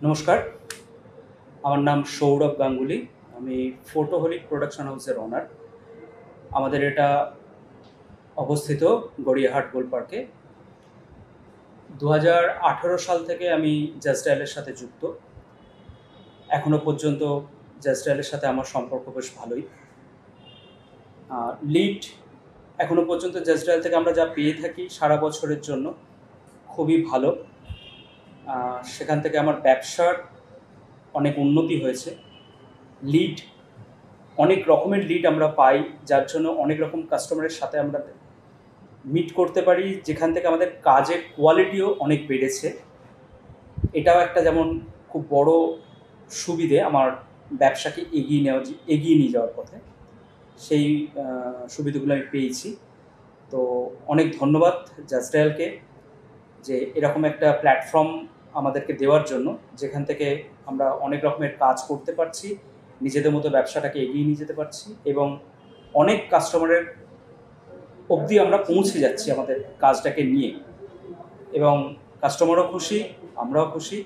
নমস্কার, আমার নাম সৌরভ গাঙ্গুলি। আমি ফটোহলিক প্রোডাকশন হাউসের ওনার। আমাদের এটা অবস্থিত গড়িয়াহাট গোল পার্কে। 2018 সাল থেকে আমি জাস্টাইলের সাথে যুক্ত। এখনও পর্যন্ত জাস্টাইলের সাথে আমার সম্পর্ক বেশ ভালোই। লিড এখনও পর্যন্ত জাস্টাইল থেকে আমরা যা পেয়ে থাকি সারা বছরের জন্য খুবই ভালো। সেখান থেকে আমার ব্যবসার অনেক উন্নতি হয়েছে। লিড অনেক রকমের লিড আমরা পাই, যার জন্য অনেক রকম কাস্টমারের সাথে আমরা মিট করতে পারি, যেখান থেকে আমাদের কাজের কোয়ালিটিও অনেক বেড়েছে। এটাও একটা যেমন খুব বড় সুবিধে আমার ব্যবসাকে এগিয়ে নিয়ে যাওয়ার পথে। সেই সুবিধাগুলো আমি পেয়েছি। তো অনেক ধন্যবাদ জাস্টাইলকে যে এরকম একটা প্ল্যাটফর্ম আমাদেরকে দেওয়ার জন্য, যেখান থেকে আমরা অনেক রকমের কাজ করতে পারছি, নিজেদের মতো ব্যবসাটাকে এগিয়ে নিয়ে যেতে পারছি এবং অনেক কাস্টমারের অবধি আমরা পৌঁছে যাচ্ছি আমাদের কাজটাকে নিয়ে, এবং কাস্টমারও খুশি, আমরাও খুশি।